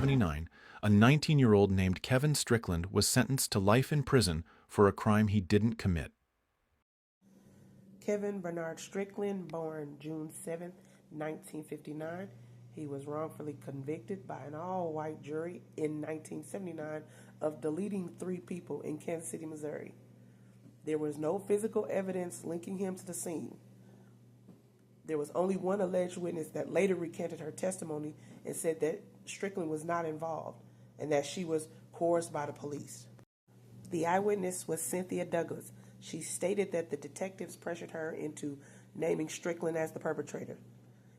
1979, a 19-year-old named Kevin Strickland was sentenced to life in prison for a crime he didn't commit. Kevin Bernard Strickland, born June 7, 1959. He was wrongfully convicted by an all-white jury in 1979 of deleting 3 people in Kansas City, Missouri. There was no physical evidence linking him to the scene. There was only one alleged witness that later recanted her testimony and said that Strickland was not involved and that she was coerced by the police. The eyewitness was Cynthia Douglas. She stated that the detectives pressured her into naming Strickland as the perpetrator.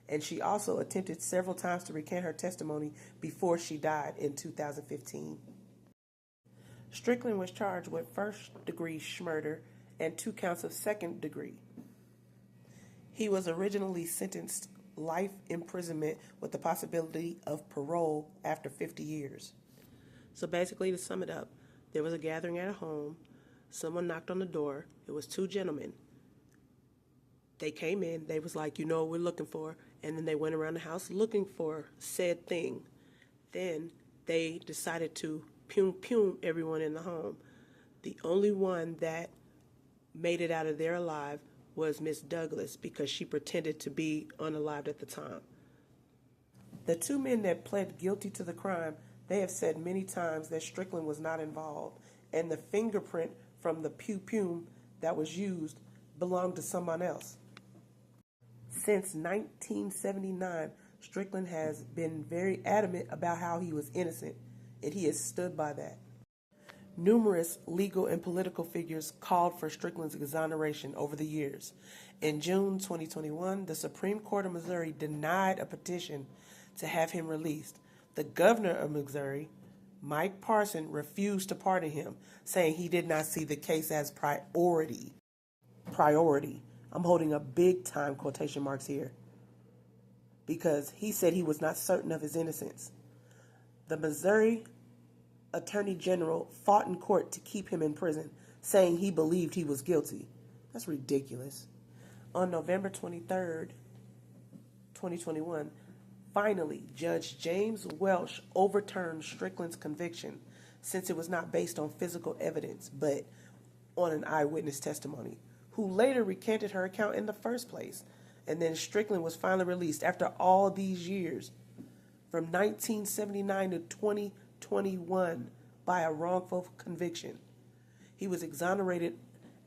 And she also attempted several times to recant her testimony before she died in 2015. Strickland was charged with first-degree murder and 2 counts of second-degree. He was originally sentenced life imprisonment with the possibility of parole after 50 years. So basically, to sum it up, there was a gathering at a home. Someone knocked on the door. It was 2 gentlemen. They came in. They was like, you know what we're looking for. And then they went around the house looking for said thing. Then they decided to pum everyone in the home. The only one that made it out of there alive was Miss Douglas because she pretended to be unalived at the time. The 2 men that pled guilty to the crime, they have said many times that Strickland was not involved, and the fingerprint from the pum that was used belonged to someone else. Since 1979, Strickland has been very adamant about how he was innocent, and he has stood by that. Numerous legal and political figures called for Strickland's exoneration over the years. In June 2021, the Supreme Court of Missouri denied a petition to have him released. The governor of Missouri, Mike Parson, refused to pardon him, saying he did not see the case as priority. I'm holding up big time quotation marks here, because he said he was not certain of his innocence. The Missouri Attorney General fought in court to keep him in prison, saying he believed he was guilty. That's ridiculous. On November 23rd, 2021, finally, Judge James Welch overturned Strickland's conviction, since it was not based on physical evidence, but on an eyewitness testimony, who later recanted her account in the first place. And then Strickland was finally released after all these years, from 1979 to 2021, by a wrongful conviction. He was exonerated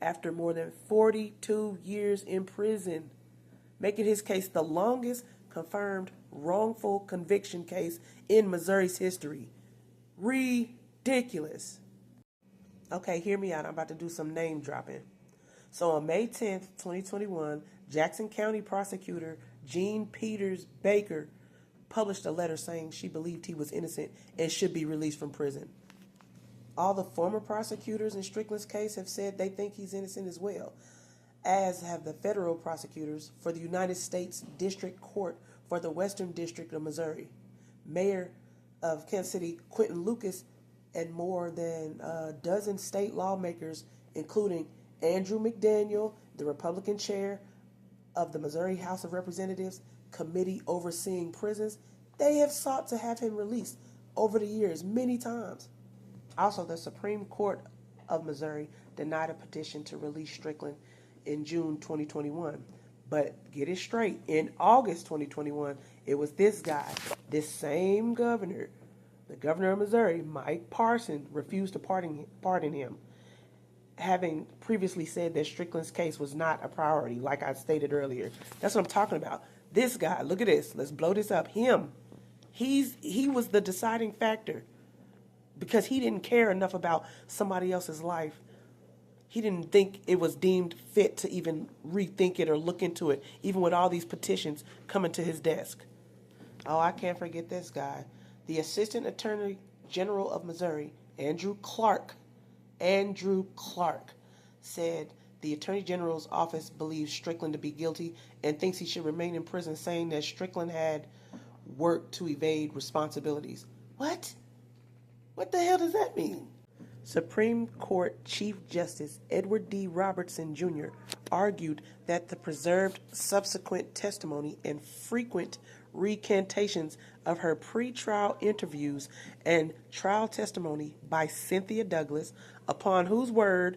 after more than 42 years in prison, making his case the longest confirmed wrongful conviction case in Missouri's history. Ridiculous. Okay, hear me out. I'm about to do some name dropping. So on May 10th, 2021, Jackson County prosecutor Jean Peters Baker published a letter saying she believed he was innocent and should be released from prison. All the former prosecutors in Strickland's case have said they think he's innocent as well, as have the federal prosecutors for the United States District Court for the Western District of Missouri, Mayor of Kansas City Quentin Lucas, and more than a dozen state lawmakers, including Andrew McDaniel, the Republican chair of the Missouri House of Representatives Committee overseeing prisons. They have sought to have him released over the years many times. Also, the Supreme Court of Missouri denied a petition to release Strickland in June 2021. But get it straight, in August 2021, it was this guy, this same governor, the governor of Missouri, Mike Parson, refused to pardon him, having previously said that Strickland's case was not a priority, like I stated earlier. That's what I'm talking about. This guy, look at this. Let's blow this up. He was the deciding factor, because he didn't care enough about somebody else's life. He didn't think it was deemed fit to even rethink it or look into it, even with all these petitions coming to his desk. Oh, I can't forget this guy. The Assistant Attorney General of Missouri, Andrew Clark, said the Attorney General's office believes Strickland to be guilty and thinks he should remain in prison, saying that Strickland had worked to evade responsibilities. What? What the hell does that mean? Supreme Court Chief Justice Edward D. Robertson, Jr. argued that the preserved subsequent testimony and frequent recantations of her pretrial interviews and trial testimony by Cynthia Douglas, upon whose word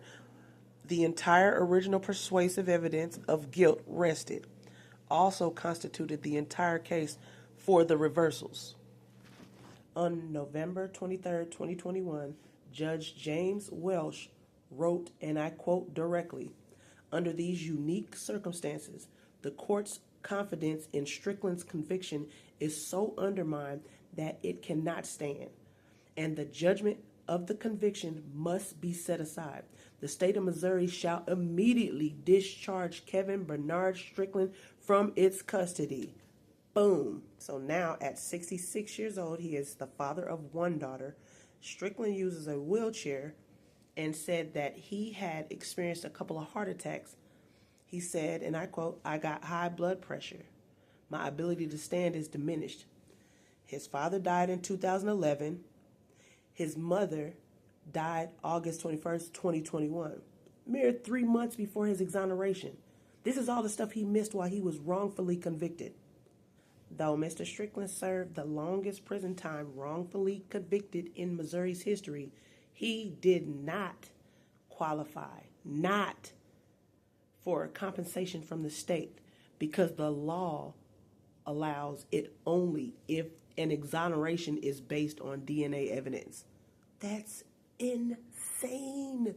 the entire original persuasive evidence of guilt rested, also constituted the entire case for the reversals. On November 23, 2021, Judge James Welsh wrote, and I quote directly, "Under these unique circumstances, the court's confidence in Strickland's conviction is so undermined that it cannot stand, and the judgment of the conviction must be set aside. The state of Missouri shall immediately discharge Kevin Bernard Strickland from its custody." Boom. So now at 66 years old, he is the father of one daughter. Strickland uses a wheelchair and said that he had experienced a couple of heart attacks. He said, and I quote, "I got high blood pressure. My ability to stand is diminished." His father died in 2011. His mother died August 21st, 2021, mere 3 months before his exoneration. This is all the stuff he missed while he was wrongfully convicted. Though Mr. Strickland served the longest prison time wrongfully convicted in Missouri's history, he did not qualify, not for compensation from the state, because the law allows it only if an exoneration is based on DNA evidence. That's insane.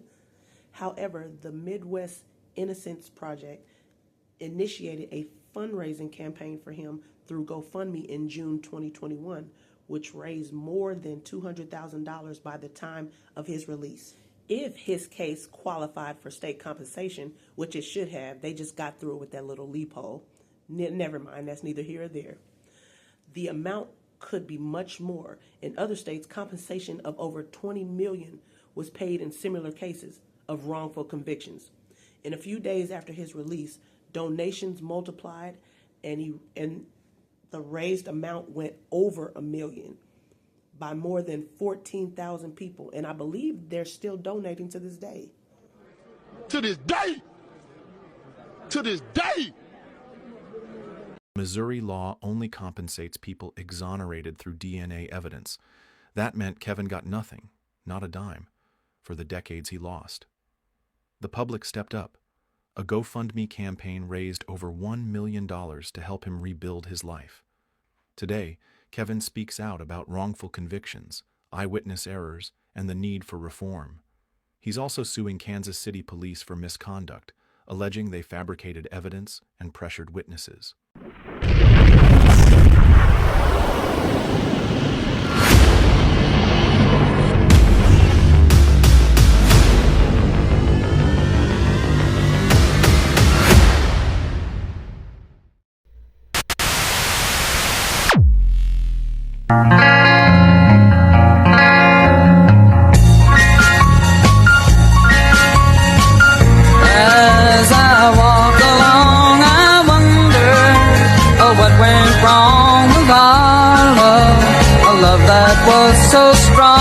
However, the Midwest Innocence Project initiated a fundraising campaign for him through GoFundMe in June 2021, which raised more than $200,000 by the time of his release. If his case qualified for state compensation, which it should have, they just got through it with that little loophole. Never mind, that's neither here or there. The amount could be much more. In other states, compensation of over $20 million was paid in similar cases of wrongful convictions. In a few days after his release, donations multiplied, and the raised amount went over $1 million by more than 14,000 people, and I believe they're still donating to this day. To this day! To this day! Missouri law only compensates people exonerated through DNA evidence. That meant Kevin got nothing, not a dime, for the decades he lost. The public stepped up. A GoFundMe campaign raised over $1 million to help him rebuild his life. Today, Kevin speaks out about wrongful convictions, eyewitness errors, and the need for reform. He's also suing Kansas City police for misconduct, alleging they fabricated evidence and pressured witnesses. As I walk along, I wonder what went wrong with our love, a love that was so strong.